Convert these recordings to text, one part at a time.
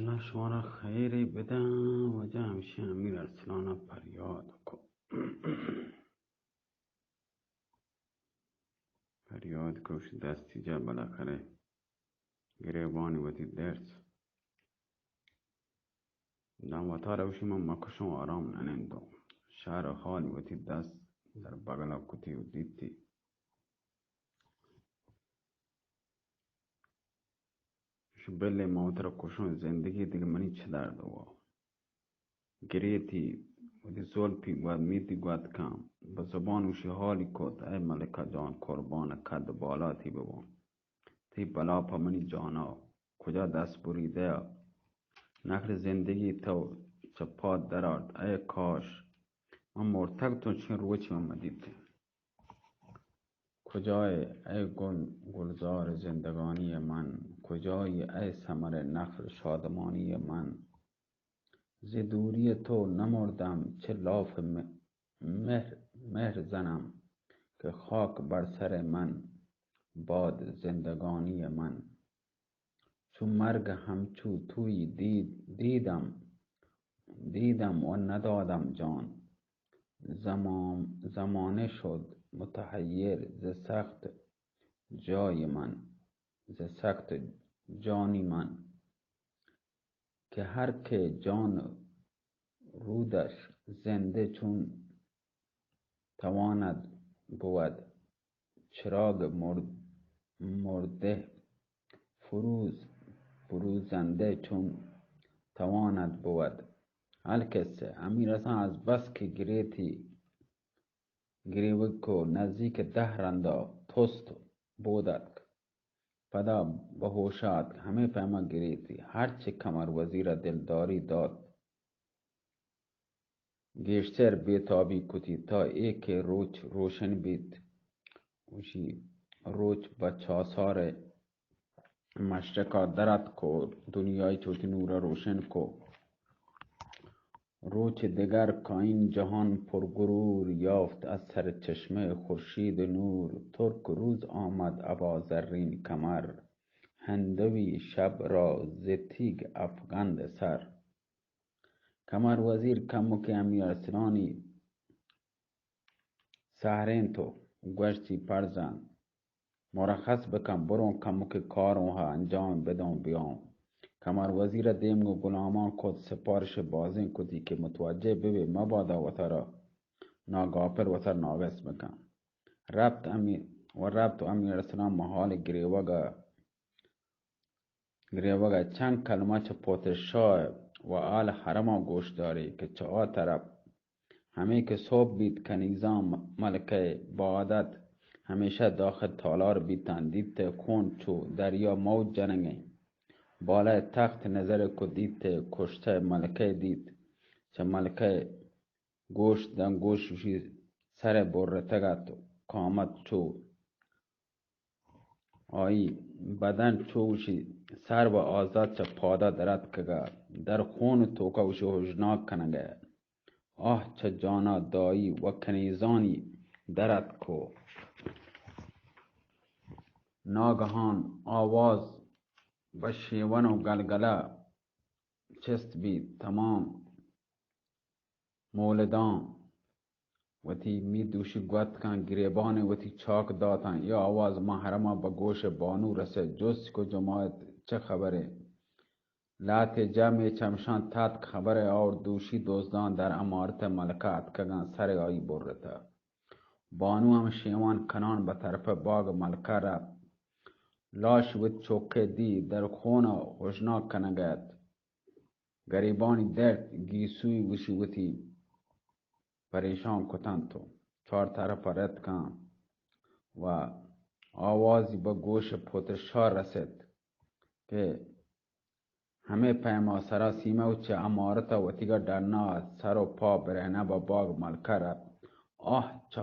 الله شما را خیری بدم و همیشه امیر ارسلان فریاد کن. فریاد کوش دستی جا بالاخره گریبانی وتی درس دم و تا روشی من مکشم آرام ننندم شهر خالی وتی دست در بغل کتی و دیتی شو بله موتر کشون زندگی دیگه منی چه درد و گریتی وتی زول پی گواد میتی گواد کم با زبانوشی حالی کد ای ملکه جان قربان کد بالاتی ببون تی بلا پا منی جانا کجا دست بریده نخل زندگی تو چپاد درارد ای کاش من مرتق تو چین روچی من مدیده کجای ای گلزار زندگانی من کجای ای ثمر نخل شادمانی من ز دوری تو نمردم چه لاف مهر زنم که خاک بر سر من باد زندگانی من چون مرگ همچو توی دیدم و ندادم جان زمانه شد متحیر ز سخت جانی من که هر که جان رودش زنده چون تواند بود چراغ مرده فروزنده چون تواند بود هل کسه امیر اصلا از بس که گریوکو نزدیک 10 رندا توست بودک پدا بهوشات همه پیما گریتی هرچه کمر وزیر دلداری داد گیشتر بیتابی کتی تا ایک روچ روشن بیت وشی روچ با چاسار مشرقا درد کو دنیای چوتی نورا روشن کو روچ دگر کاین جهان پرغرور یافت از سر چشمه خورشید نور ترک روز آمد ابا زرین کمر هندوی شب را ز تیگ افگند سر کمر وزیر کمو که امیر ارسلانی سهرین تو گوشتی پرزن مرخص بکن برون کمو که کارونها انجام بدون بیام کمر وزیر دیم و غلامان کد سپارش بازین کدی که متوجه ببی مبادا وطرا ناگاپر وطر ناغس بکن ربط و امیر ارسلان محال گریوگا چند کلمه چه پوتشای و آل حرما گوش داری که چه آ طرف همه که صبح بید کنیزان ملکه با عادت همیشه داخل تالار بیتن دید کون چو دریا موج جنگه بالای تخت نظر کو دید کشته ملکه دید چه ملکه گوشوشی سر برتگت کامت چو آیی بدن چوشی سر و آزاد چه پادا درد کگا در خون توکا وشی هجناک کنگه آه چه جانا دایی و کنیزانی درد کو ناگهان آواز و شیون و گلگله چست بید تمام مولدان وتی می دوشی گوت کن گریبان وتی چاک داتن یا آواز محرمه با گوش بانو رسه جست کو جماعت چه خبره لات جمع چمشان تات خبره اور دوشی دوزدان در امارت ملکات کگن سر آئی برتا بانو هم شیوان کنان به طرف باغ ملکه رفت لاش وت چوکه دی در خون خوشناک کنگت گریبانی درد گیسوی وشی وتی پریشان کتن تو 4 طرف رد کن و آوازی با گوش پوتشا رسید که همه پیما سرا سیمه و چه امارتا و تیگا درنا سر و پا برهنه با باغ ملکه رفت آه چه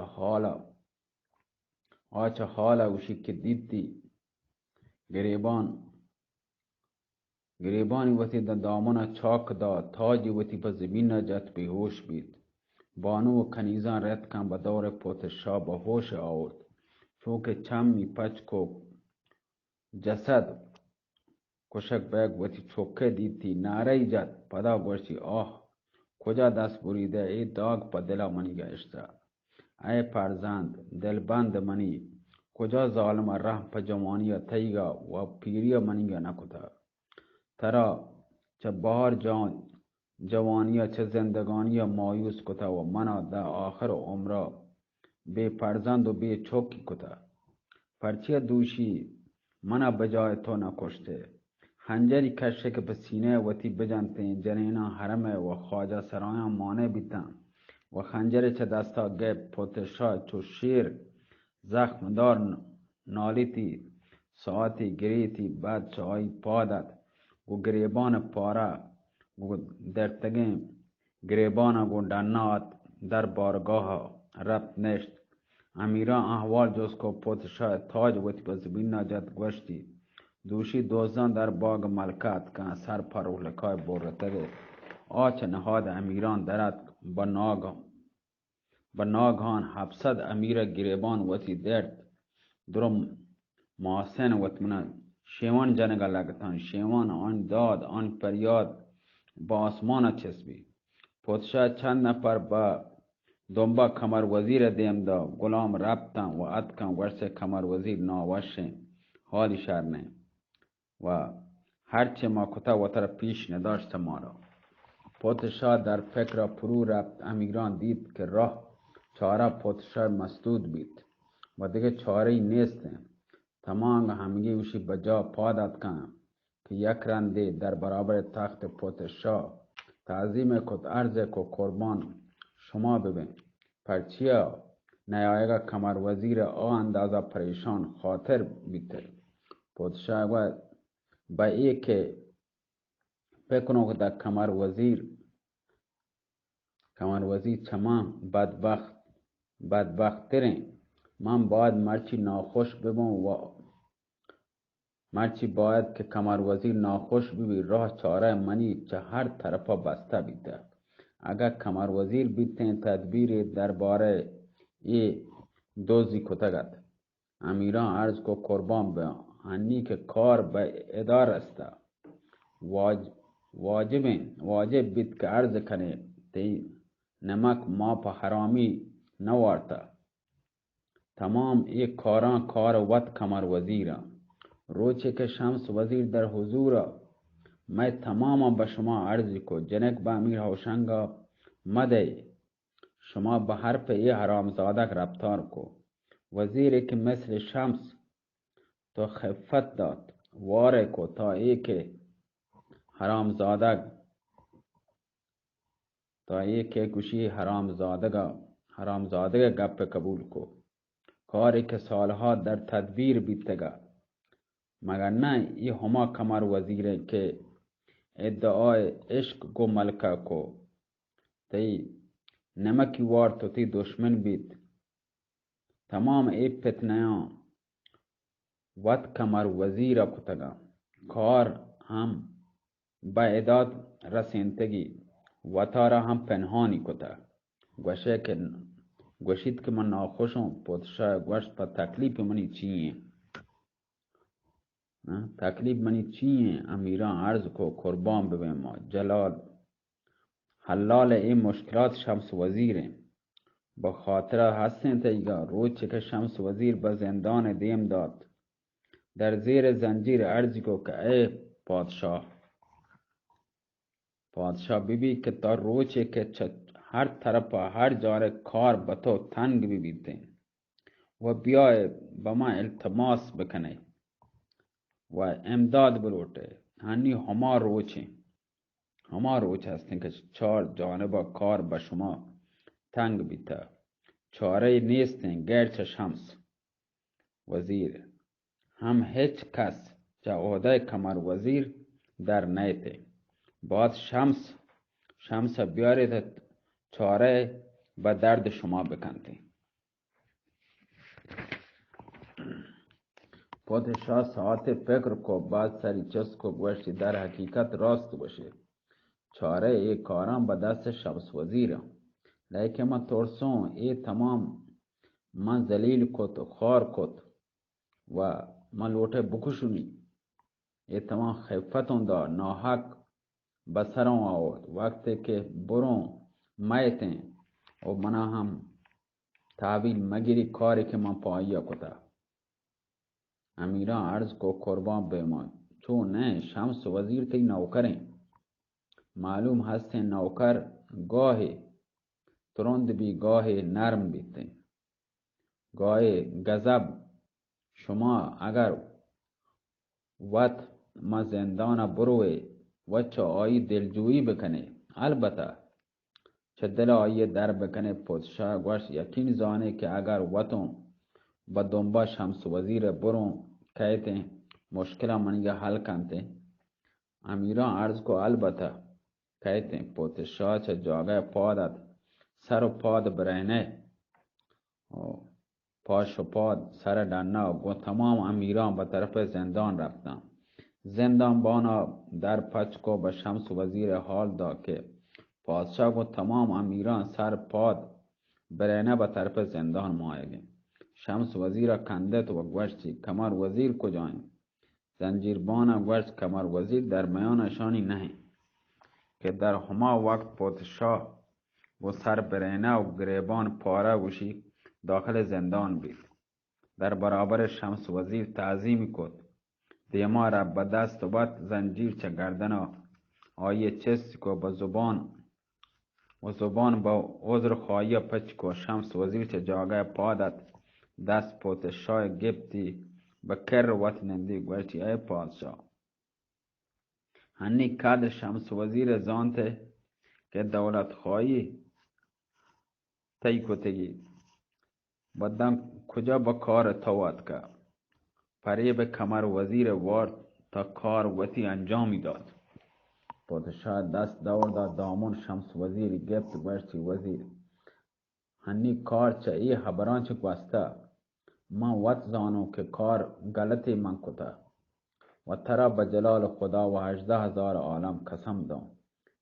حالا وشی که دیدی گریبانی وتی دا دامن چاک داد تاجی وتی پا زمین نجات بیهوش بید بانو و کنیزان رد کن به دور پوتشا با هوش آورد چونکه چمی پچ کو جسد کشک بیگ وتی چوکه دیدی نعره زد. پدا گوشتی آه کجا دست بریده ای داغ پا دل منی گشته. ای فرزند دلبند منی کجا ظالم رحم پا جوانی تیگا و پیری منی نکتا. ترا چه بهار جوانی چه زندگانی مایوس کتا و منا در آخر عمره بے فرزند و بے چوکی کتا. پرچی دوشی منا بجای تو نکشته. خنجری کشه که به سینه وتی بجنته جنینا حرمه و خواجه سرایان مانه بیتن و خنجر چه دستا گپ پوتشا چو شیر زخم دار نالیتی ساعتی گریتی بعد چای پادت و گریبان پاره و درتگیم گریبان و دنات در بارگاه ربط نشت. امیران احوال جز کو پوتشا تاج وتی به زمین نجات گوشتی دوشی دوزان در باغ ملکت که سر پرولکای برتگه آچ نهاد امیران درد به ناگهان 700 امیر گریبان وتی درد درم محسن وطمنه شیوان جنگ لگتان شیوان آن داد آن فریاد با آسمان چسبی. پادشاه چند نفر با دنبا کمر وزیر دیم دا غلام ربطن و اتکن ورس کمر وزیر ناوشه حالی شرنه و هرچه ما کتا و تر پیش نداشت ما را. پادشاه در فکر پرو رفت. امیران دید که راه چاره پادشاه مسدود بید و دیگه چاره نیست. تمام همگی وشی بجا پادت کن که یک رنده در برابر تخت پادشاه تعظیم کت عرض کو قربان شما ببین. پرچیا نیایگا کمر وزیر آ اندازه پریشان خاطر بیته. پادشاه گوید با ای که بکنو که در کمر وزیر چمان بدبخت ترین من باید مرچی ناخوش ببم و مرچی باید که کمر وزیر ناخوش ببی راه چاره منی چه هر طرفا بسته بیده. اگر کمر وزیر بیتین تدبیر درباره ای دوزی کتگد. امیران عرض کو قربان به هنی که کار به ادار است واجب بیت که عرض کنه تی نمک ما پا حرامی نوارتا. تمام ای کاران کار وط کمر وزیرا روچه که شمس وزیر در حضورا میں تماما به شما عرضی کو جنک با امیر هوشنگا مده شما به حرف ای حرامزادک رفتار کو. وزیری که مثل شمس تو خفت داد واره کو تا ای که گوشی حرامزادگا گپ قبول کو. کاری که سالها در تدبیر بیتگا مگر نه ای هما کمر وزیره که ادعای عشق گو ملکه کو تی نمکی وار تو تی دشمن بید. تمام ای فتنیان وط کمر وزیره کتگا کار هم با اداد رسینتگی و تارا هم پنهانی کتا. گوشید که من ناخوشم. پادشاه گوشت پا تکلیف منی چیه؟ تکلیف منی چیه؟ امیران عرض کو قربان ببین ما حلال این مشکلات شمس وزیره با خاطر هستین تیگا روز که شمس وزیر به زندان دیم داد در زیر زنجیر عرضی کو که ای پادشاه بیبی که تا روچه که هر طرفا هر جاره کار به تو تنگ بیبیده و بیای به ما التماس بکنه و امداد بلوٹه هنی هما روچه هستین که چار جانبا کار به شما تنگ بیته چاره نیستین گرچه شمس وزیر هم هیچ کس چه عهده کمر وزیر در نیته باید شمس بیارید چاره به درد شما بکنده. پادشاه ساعت فکر کو بعد سری چست کو گوشتی در حقیقت راست باشه چاره ای کاران به دست شمس وزیره لیکن من ترسون ای تمام من ذلیل کت و خار کت و من لوٹه بکشونی یه تمام خفتون دا ناحق بسرم آورد. وقتی که برون میتن و منا هم تحویل مگیری کاری که من پاییا کتا. امیران عرض کو قربان بیمان چون نه شمس وزیر تی نوکریں. معلوم هستیں نوکر گاهی ترند بی گاهی نرم بیتیں. گاهی غضب شما اگر وقت ما زندان بروی وچه آیی دلجویی بکنه البته چه دل آیی در بکنه. پادشاه گوشت یقین زانه که اگر وطن با دنبا شمس وزیر برون کهتے مشکل منی حل کنتے. امیران عرض کو البته کهتے پادشاه چه جاگه پادت سر و پاد برهنه پاش و پاد سر دنه و تمام امیران به طرف زندان رفتن. زندان بانا در پچکو به شمس وزیر حال دا که پادشاه و تمام امیران سر پاد برهنه به طرف زندان مایگه. شمس وزیر کندت و گوشتی کمر وزیر کجاییم؟ زنجیربان گوشت کمر وزیر در میانشانی نه که در هما وقت پادشاه و سر برهنه و گریبان پاره وشی داخل زندان بید. در برابر شمس وزیر تعظیم کد. دیما را به دست و بد زنجیر چه گردن آیه چست کو به زبان با عذر خواهی پچ کو. شمس وزیر چه جاگه پادت دست پادشاه گپتی به کر وطنندی گوشتی ای پادشاه هنی کد شمس وزیر زانته که دولت خواهی تی کتگی بدم کجا با کار تواد که فریب کمر وزیر وارد تا کار وطی انجامی داد. پادشاه دست دور داد دامون شمس وزیر گفت گوشتی وزیر هنی کار چه ای خبران چه گوسته من وقت زانو که کار غلطی من کتا و ترا به جلال خدا و 18,000 عالم قسم دام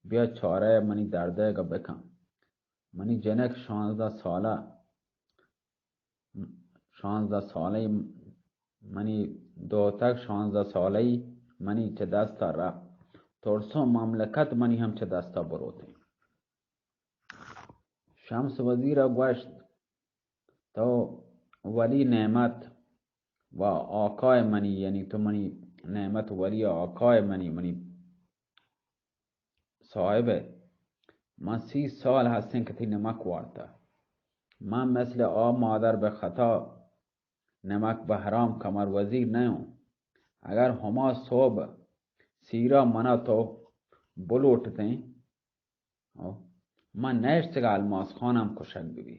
بیا چاره منی درده گا بکن. منی جنک 16 ساله منی دوتک 16 ساله منی چه دستا رفت ترسو مملکت منی هم چه دستا بروتی. شمس وزیر گوشت تو ولی نعمت و آقای منی یعنی تو منی نعمت ولی آقای منی صاحبه من 30 سال هستین که تی نمک وارتا. من مثل مادر به خطا نمک به حرام کمر وزیر نیوں. اگر هما صبح سیرا منا تو بلوٹتے من نشت که الماس خانم کشک ببی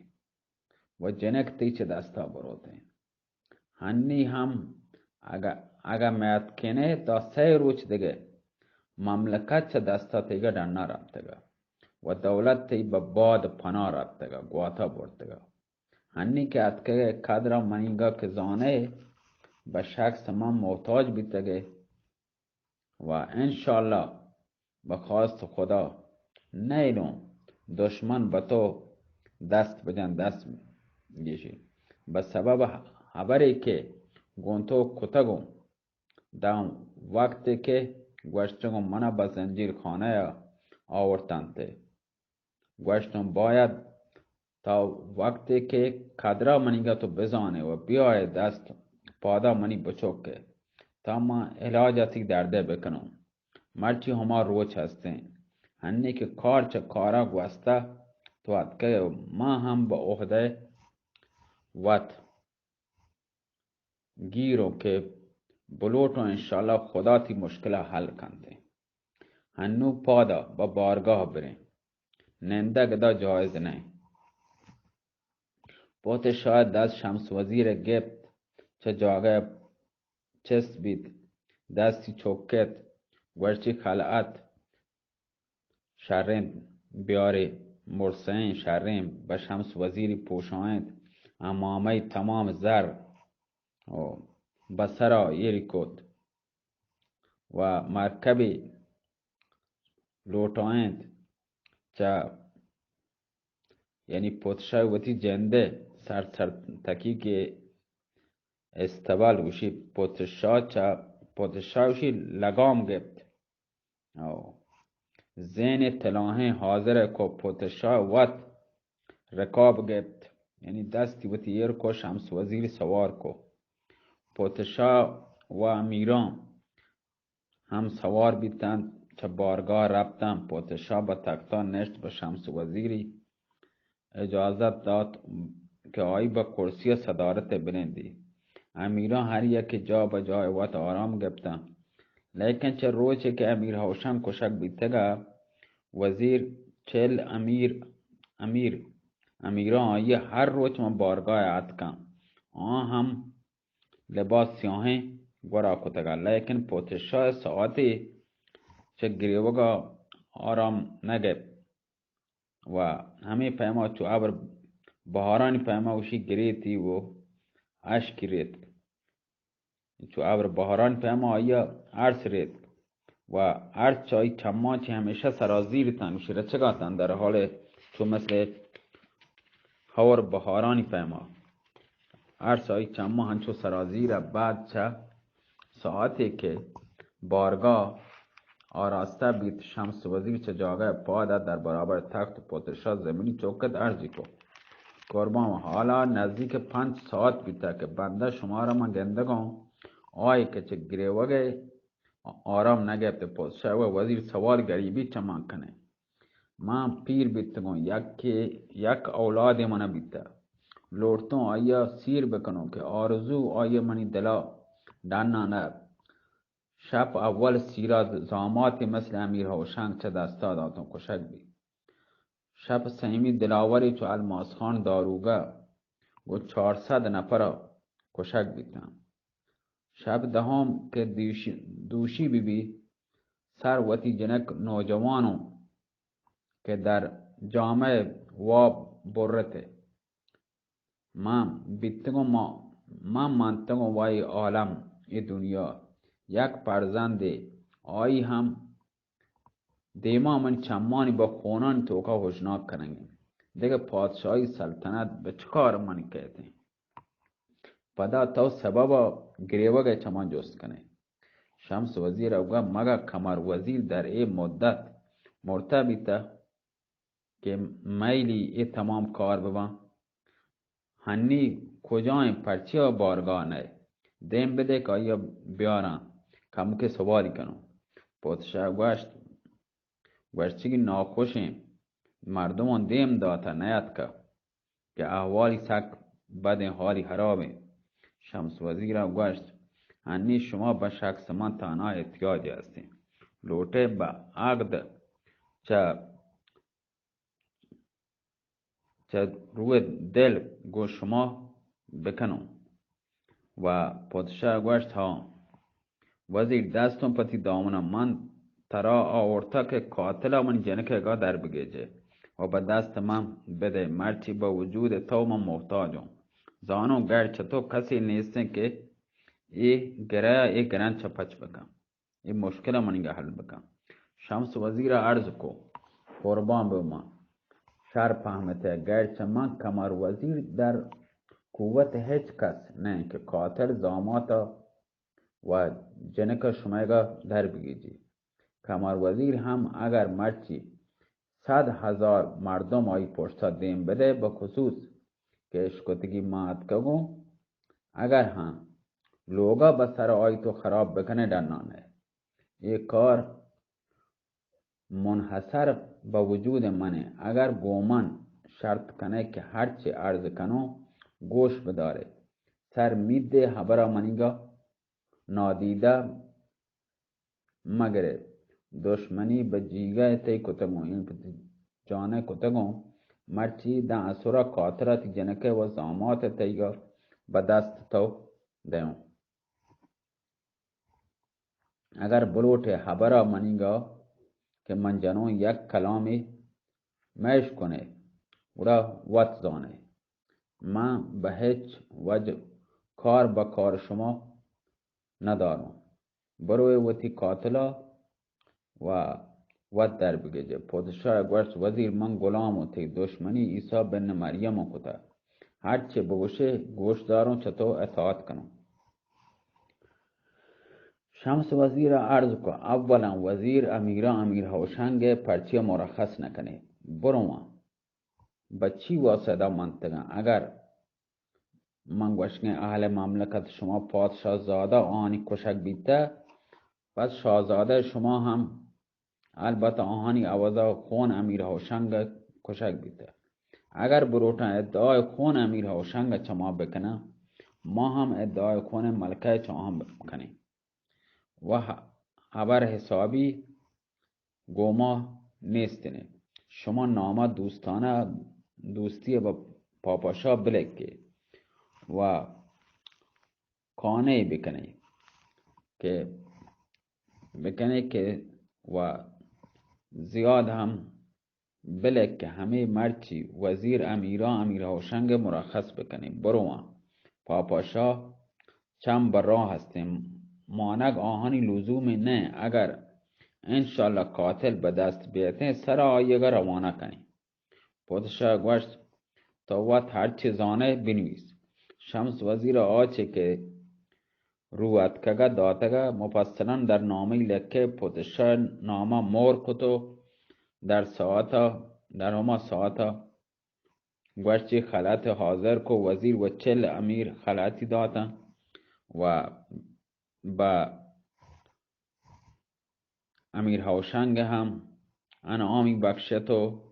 و جنک تی چه دستا بروتے هنی هم اگر میت کنه تا 3 روز دیگه مملکت چه دستا تیگه دننا رابطگه و دولت تی به باد پناه رابطگه گواتا بردگه. هنی که اتکه قدر منیگا که زانه به شخص من محتاج بیتگه و انشالله به خواست خدا نیلون دشمن به تو دست بجن دست گیشی به سبب خبری که گونتو کتگم دام وقتی که گوشتگم منا به زنجیر خانه آورتنده گوشتم باید تا وقتی که قدرا منیگا تو بزانه و بیای دست پادا منی بچوکه تا ما علاجاتی درده بکنم. مرچی هما روچ هستین هنی که کار چه کارا گوسته تو اتکه ما هم با عهده وط گیرو که بلوٹو انشاءاللہ خدا تی مشکل حل کنده. هنو پادا با بارگاه برین ننده گدا جایز نه. پوت شاید دست شمس وزیر گفت چه جاگه چست بید دستی چوکت ورچی خلعت شرم بیاری مرسین شرم به شمس وزیری پوشاند امامه تمام زر و بسرا یری کد و مرکبی لوٹایند چه یعنی پادشاه وتی جنده سر تکی که استبال وشی پادشاه چه پادشاهشی لگام گفت او زین تلاهه حاضر کو پادشاه وط رکاب گفت یعنی دستی و تیر کو شمس وزیر سوار کو پادشاه و امیران هم سوار بیتند چه بارگاه رفتند پادشاه با تختا نشت به شمس وزیری اجازت داد که آیی به کرسی صدارت بلندی امیران هر یک جا به جای وقت آرام گرفتند لیکن چه روزی که امیر هوشنگ کشک بیتگا وزیر چل امیران آیی هر روز من بارگاه اتکن آن هم لباس سیاهه گورا کتگا لیکن پادشاه ساعتی چه گریوگا آرام نگفت و همه پیما چو ابر بهارانی پیما وشی گریتی و اشکی ریت چو ابر بهاران پیما آیا عرص ریت و عرص چای چما چه همیشه سرازیر تن وشی رچگا تن در حال چو مثل هور بهارانی پیما عرص چای چما هنچو سرازیر بعد چه ساعتی که بارگاه آراسته بیت شمس وزیر چه جاگه پاده در برابر تخت پادشاه زمینی چوکت ارزی کو قربان حالا نزدیک 5 ساعت بیتا که بنده شما را من گندگم آی که چه گریوگه آرام نگفته پادشاه و وزیر سوال گریبی چمان کنه من پیر بیتگم یک اولاد من بیتا لورتون آیا سیر بکنم که آرزو آیا منی دلا دانا شب اول سیرا زاماتی مثل امیر هوشنگ چه دستا داتون کشک بی شب سهمی دلاوری چو الماس خان داروگه و 400 نفر کشک بیتن شب دهم که دوشی بی سر وتی جنک نوجوانو که در جامعه واب برته من بیتگم من منتگم وای عالم ای دنیا یک پرزند آئی هم دیما من چمانی با خونان توکا خوشناک کننگی دیگه پادشاهی سلطنت به چکار من کہتے ہیں پدا تو سبب گریوگ چمان جست کنه شمس وزیر اوگا مگا کمر وزیر در ای مدت مرتبطه که میلی ای تمام کار ببن هنی کجای پرچی و بارگاه نه دیم بده که آیا بیارن کمو که سوالی کنم پادشاه گوشتی ناخوشیم مردمان دیم داتا نیاد که احوالی سک بد حالی خرابه شمس وزیر گوشت هنی شما به شخص من تنها احتیاجی هستیم لوٹه به عقد چه روی دل گو شما بکنم و پادشاه گوشت ها وزیر دستم پتی دامنم من ترا آورتا که قاتل من جنکه گا در بگیجه و به دست من بده مرچی با وجود تو من محتاجم زانو گرچه تو کسی نیستن که ای گرن چپچ بکن ای مشکل من اینگه حل بکن شمس وزیر عرض کو قربان به من شر فهمته گرچه من کمر وزیر در قوت هیچ کس نه که قاتل زاماتا و جنک شمایگا در بگیجی کمر وزیر هم اگر مرچی 100,000 مردم آئی پشتا دیم بده به خصوص که اشکتگی مات کگو اگر هم لوگا بسر آئی تو خراب بکنه دنانه یہ کار منحصر به وجود منه اگر گومن شرط کنه که هرچی عرض کنو گوش بداره سر میده حبرا منیگا نادیده مگره دشمنی به جیگه تی کتگو این جانه کتگو مرچی دا اسورا قاطرت جنکه و زامات تیگا به دست تو دیون اگر بلوٹ حبرا منیگا که من جنو یک کلامی میش کنه اوڑا وط زانه من به هیچ وجه کار با کار شما ندارم بروی وطی قاتلا و وط در بگیجه پادشاه گوشت وزیر من غلام تی دشمنی عیسی بن مریم کتا هرچه بگوشه گوش دارم چطور اطاعت کنم شمس وزیر عرض کو اولا وزیر امیرا امیر هوشنگ پرچی مرخص نکنه برو بچی واسده منطقه اگر من گوشنه اهل مملکت شما پادشاه زاده آنی کشک بیته پس شاهزاده شما هم البته آهانی عوضا خون امیر هوشنگ کشک بیته اگر بروتا ادعای خون امیر هوشنگ چما بکنه ما هم ادعای خون ملکه چما هم بکنیم و خبر حسابی گوما نیستنه شما نامه دوستانه دوستی با پاپاشا بلکه و کانه بکنه که و زیاد هم بلک که همه مرچی وزیر امیرا امیر هوشنگ مرخص بکنه برو پاپاشا چم بر راه هستیم مانگ آهانی لزوم نه اگر انشالله قاتل به دست بیته سر آیگه روانه کنی پادشاه گوشت تا وقت هر چیزانه بنویس شمس وزیر آچه که روت کگه داتگه مفصلا در نامه لکه پادشاه نامه مور کتو در هما ساعتا گوشتی خلط حاضر کو وزیر و چل امیر خلطی داتا و با امیر هوشنگ هم انعامی بخشتو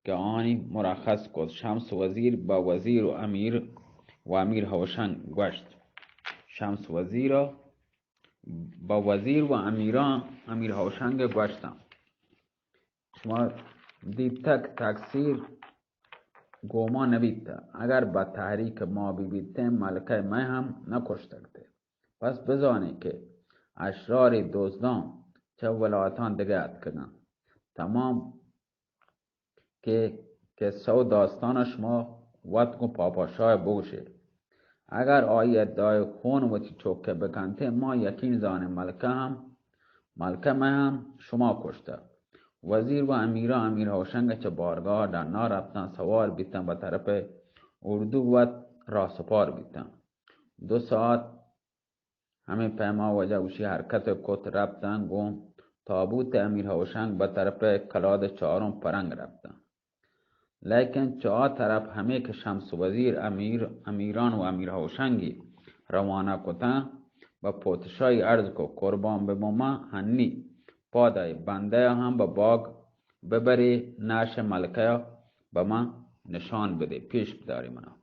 که آنی مرخص کد شمس وزیر با وزیر و امیر هوشنگ گوشت شمس وزیر با وزیر و امیر هوشنگ گوشتم شما دیتا که تقصیر گوما نبیتا اگر با تحریک ما بیبیته ملکه ما هم نکشتکته پس بزانی که اشرار دزدان چه ولایتان دگت کنن تمام که سو داستان شما وقت کو پاپاشای بوشه اگر آئی ادعای خون و چوکه بکنته ما یقین زانه ملکه ما هم شما کشته وزیر و امیر هوشنگ چه بارگاه در نا رفتن سوار بیتن به طرف اردو و راسپار بیتن 2 ساعت همه پیما وجه اوشی حرکت کت رفتن گون تابوت امیر هوشنگ به طرف کلاد چهارم پرنگ رفتن لیکن چهار طرف همه که شمس وزیر امیران و امیر هوشنگی روانه کتن و پادشاهی عرض کو قربان بموما هنی پادای بنده هم به باغ ببری ناش ملکه به من نشان بده پیش بداری منا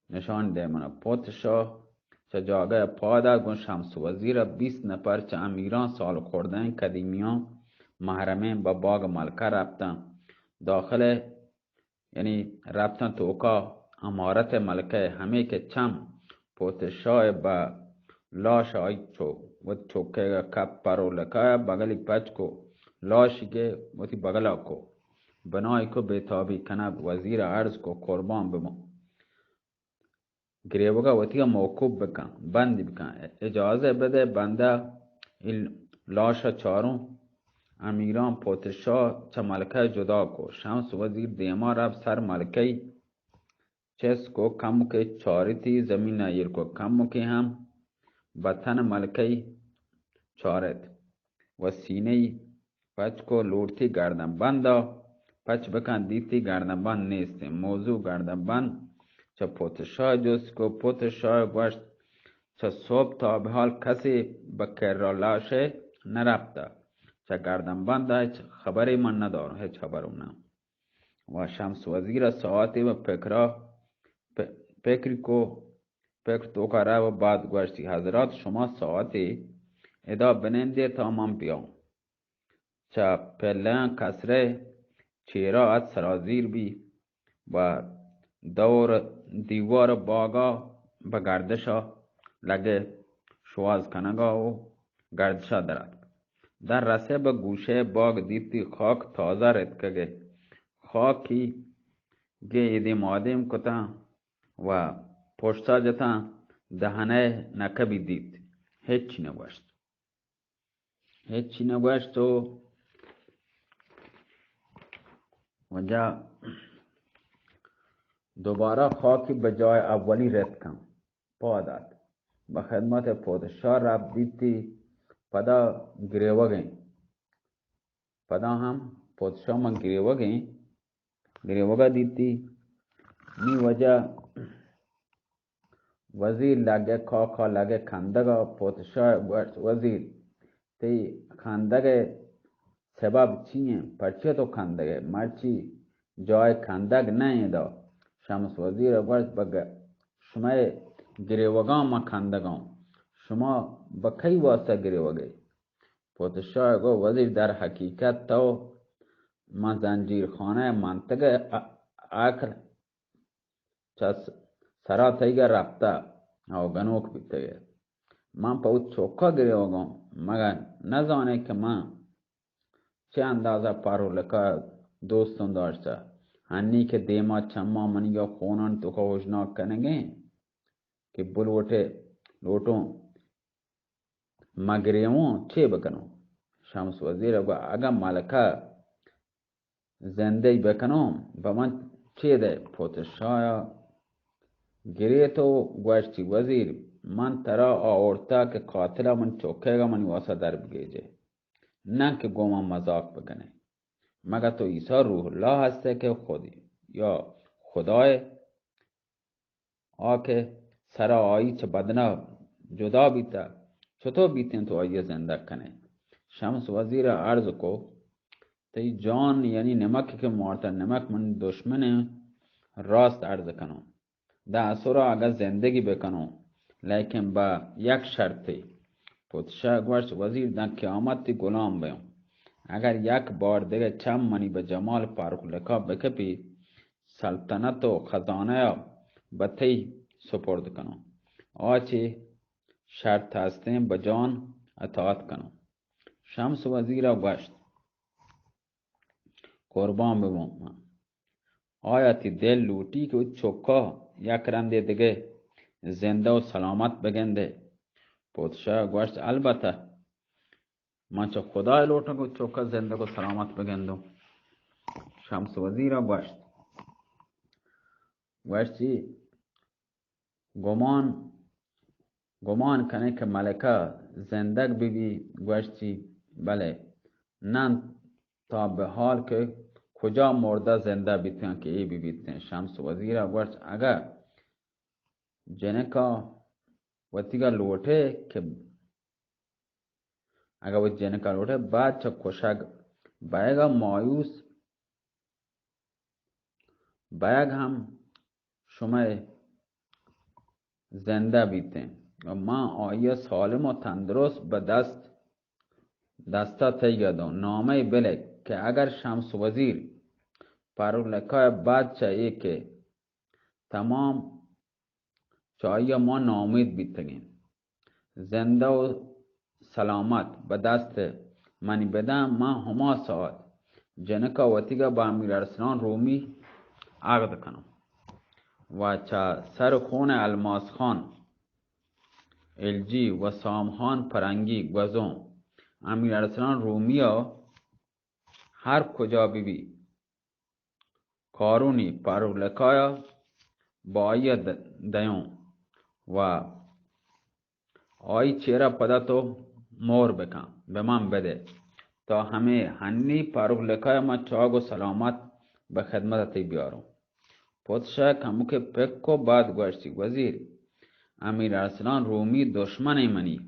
نشان ده منا پادشاه چه جاگه پادا گون شمس وزیر 20 نفر چه امیران سال خوردن قدیمیان محرمین به باغ ملکه رفتن داخل یعنی رفتن توکا امارت ملکه همه که چم پادشاه با لاش آی چو و چوکه کپ پرو لکه بغلی پچ کو لاشی که وتی بغلا کو بنای کو بیتابی کنب وزیر عرض کو قربان بمو گریوگا وتی موقوب بکن بند بکن اجازه بده بنده لاش چاروں امیران پادشاه چه ملکه جدا کو شمس وزیر دیما رب سر ملکه چس کو کم که چارتی زمین ایر کو کم که هم بطن ملکه چارت و سینه پچ کو لورتی گردن بندا پچ بکن دیتی گردن بند نیست موضوع گردن بند چه پادشاه جز کو پادشاه گوشت چه صبح تا به حال کسی بکر را لاشه نرفته چه گردن بند هیچ خبری من ندارم هیچ خبرم نه و شمس وزیر ساعتی و فکر تو کاره و بعد گوشتی حضرات شما ساعتی ادا بننده تا من بیام چه پلن کسره چیرا از سرازیر بی و دور دیوار باغا به گردشا لگه شواز کنگا و گردشا درد در رسه به گوشه باغ دیتی خاک تازه رد کگه خاکی گه ایدی مادیم کتا و پشتا جتا دهنه نکبی دید هیچی نگوشت و جا دوباره خاکی به جای اولی رد کن پا داد به خدمت پادشاه رفت دیتی पदा गिरेवगें पदा हम पोतशा में गिरेवगा दीती नी वजह वजीर लागे खा लागे खंदगा पोतशा वजीर ते खंदगे sebab çiye parça to kandage marçi joy kandag nae da Şams Vazir avart baga şuma girevaga ma kandagam şuma bakay wasta girevage Padşah go vazir dar hakikat to ma zanjir khane mantage akr chas sara taiga rafta aw ganok bitage man paut chokka girevaga maga nazane ke man چه اندازه پارو لکا دوستان داشته هنی که دیما چما منی یا خونان تو که وجناک کنگه که بلوٹه لوٹوں مگریموں چه بکنو شمس وزیر اگا ملکه زنده بکنم با من چه ده پوتشایا گریه تو گوشتی وزیر من ترا آورتا که قاتل من چوکه گا منی واسه در بگیجه نه که گوما مذاق بکنه مگر تو عیسی روح الله هسته که خودی یا خدای آکه سرا آیی چه بدنا جدا بیتا چطور بیتین تو آیی زنده کنه شمس وزیر عرض کو تی جان یعنی نمک که مارتا نمک من دشمن راست عرض کنم ده اصورا اگر زندگی بکنم لیکن با یک شرطی پادشاه گوشت وزیر در قیامت غلام بیام اگر یک بار دیگه چم منی به جمال پارکولکا بکپی سلطنت و خزانه به تی سپرد کنم آچه شرط هستیم به جان اطاعت کنم شمس وزیر گوشت قربان ببم آیا تی دل لوٹی که چوکا یک رنده دیگه زنده و سلامت بگنده پادشاه گوشت البته من چه خدای لوٹا کو چوکا زنده کو سلامت بگندو شمس وزیر گوشتی گمان کنه که ملکه زندگ بی گوشتی بله نن تا به حال که کجا مرده زنده بیتن که ای بیتن شمس وزیر گوشت اگر جنکا وطیگا لوٹه که اگر وہ جنکا لوٹه بعد چه کشک بایگا مایوس بایگ هم شما زنده بیتن و ما آیا سالم و تندرست به دستا تیگدم نامه بله که اگر شمس وزیر پارولکای بعد چه ای که تمام چایا ما نامید بیتگیم زنده و سلامت به دست منی بدم ما هما ساعت جنکا وطیگا با امیر ارسلان رومی عقد کنم و چه سر خون الماس خان الجی و سام خان پرنگی گوزم امیر ارسلان رومی ها هر کجا بی کارونی پارولکایا با آیا دیون و آی چهره پدا تو مور بکن به من بده تا همه هنی پارولکای ما چاگ و سلامت به خدمت تی بیارم پادشاه کمو که پک و بعد گوشتی وزیر امیر ارسلان رومی دشمن منی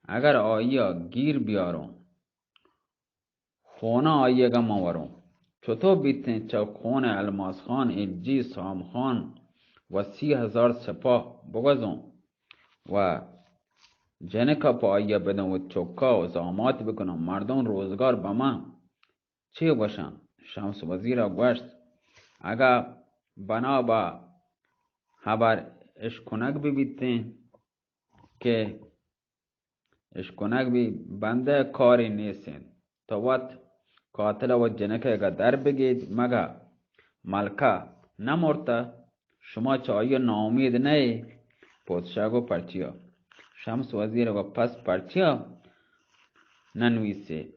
اگر آیا گیر بیارم خونه آیگا مورم چطور بیتن چه خون الماس خان الجی سام خان و 30,000 سپاه بگذم و جنکا پا آیا بدن و چوکا و زامات بکنم مردم روزگار با من چه باشن شمس وزیر گوشت اگر بنا با خبر اشکنک بیتن که اشکنک بی بنده کاری نیستن تا وقت قاتل و جنکه اگر در بگید مگه ملکه نمورتا شما چه آیا ناامید نه پادشاه گو پرچیا شمس وزیر و پس پرچیا ننویسه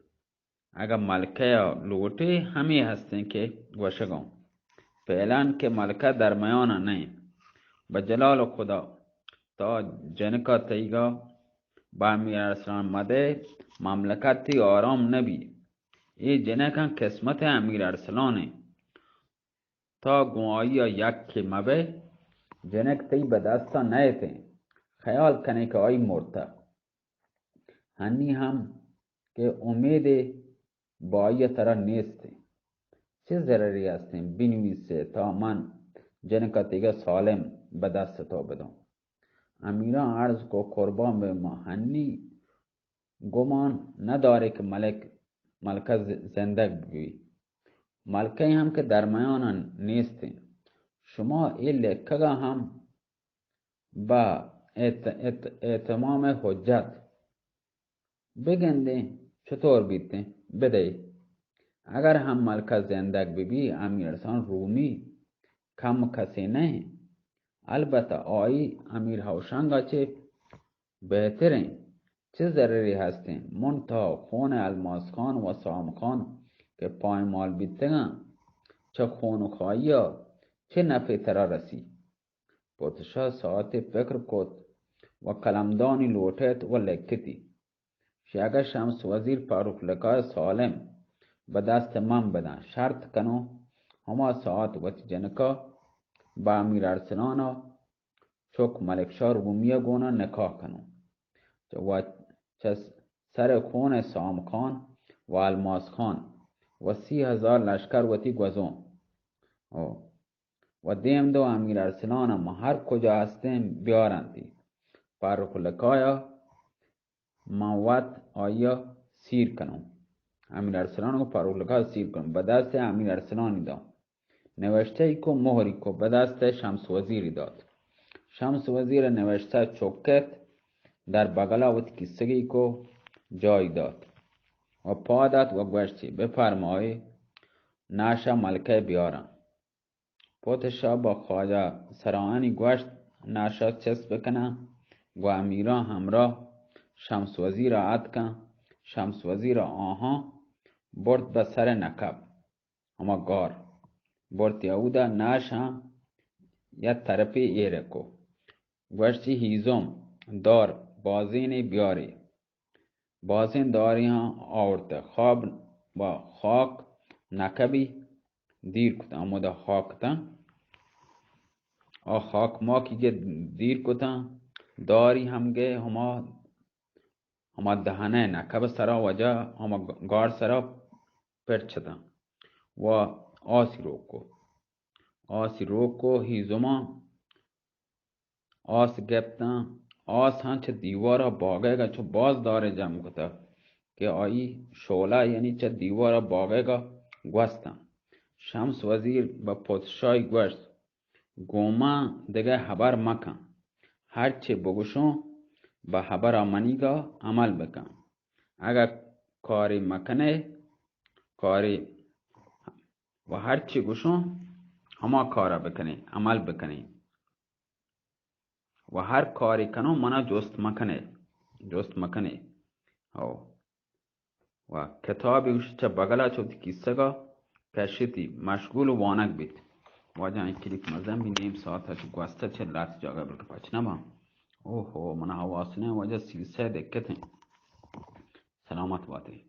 اگر ملکه لوٹه همی هستن که گوشگم فعلا که ملکه در میان نه به جلال خدا تا جنکا تیگا با امیر ارسلان مده مملکتی آرام نبی. ای جنکن قسمت امیر ارسلانه تا گوایی یک که مبه جنک تی به دستا نیته خیال کنه که آی مرته هنی هم که امید با آی ترا نیسته چه ضرری هستیم بنویسه تا من جنکا تیگه سالم به دست تا بدم. امیران عرض کو قربان به ما هنی گمان نداره که ملکه زنده بگوی ملکه هم که در میان نیستیم شما این لکه هم با اتمام حجت بگنده چطور بیته بده اگر هم ملکه زنده ببی امیر ارسلان رومی کم کسی نه البته آئی امیر هوشنگا چه بهترین چه ضرری هستیم منتها خون الماس خان و سام خان که پایمال بیتگن چه خون خواهی چه نفع ترا رسی. پادشاه ساعت فکر کد و قلمدانی لوٹت و لکتی شیعه شمس وزیر فاروق لکای سالم به دست من بدن شرط کنو هما ساعت و جنکا با امیر ارسلانا چوک ملکشاه رومیه گونا نکاح کنو و چه سر خون سام خان و الماس خان و 30,000 لشکر وتی گوزون و دیم دو امیر ارسلان ما هر کجا هستیم بیارندی فاروق لکایا موت آیا سیر کنم امیر ارسلان کو فاروق لکایا سیر کنم به دست امیر ارسلانی داد نوشته ای کو مهری کو به دست شمس وزیری داد شمس وزیر نوشته چوکت در بغلا و کیسگی کو جای داد و پادت و گوشتی بفرمایی ناشا ملکه بیارم پادشاه با خواجه سرانی گوشت ناشا چسب بکنه و امیران همراه شمس وزیر عد کن شمس وزیر آها برد به سر نکب اما گار برد یهودا ناشا یک طرفی ایره کو گوشتی هیزم دار بازین بیاری بازین داری ها آورده خواب با خاک نکبی دیر کتا اما دا خاک تا خاک ما که دیر کتا داری همگه هما دهنه نکب سرا وجه هما گار سرا پرچتا و آسی روکو هیزما آس گپتا آس ها چه دیوارا باگه چه باز داره جمع کتا که آئی شوله یعنی چه دیوارا باگه گوستا شمس وزیر با پادشاهی گوشت گوما دیگه خبر مکن هرچه بگوشون با خبر آمنیگا عمل بکن اگر کاری مکنه کاری و هرچه گوشون هما کارا بکنه عمل بکنه و هر کاری کنو منا جست مکنه و کتابی وش چه بغلا چوتی کیسگا کشتی مشغول و وانک بیت واجه این کلیک مزن بی نیم ساعت چه گوسته چه لات جاگه بلکه پاچ نبا اوه منا حواسنه واجه 33 دکته سلامت باتی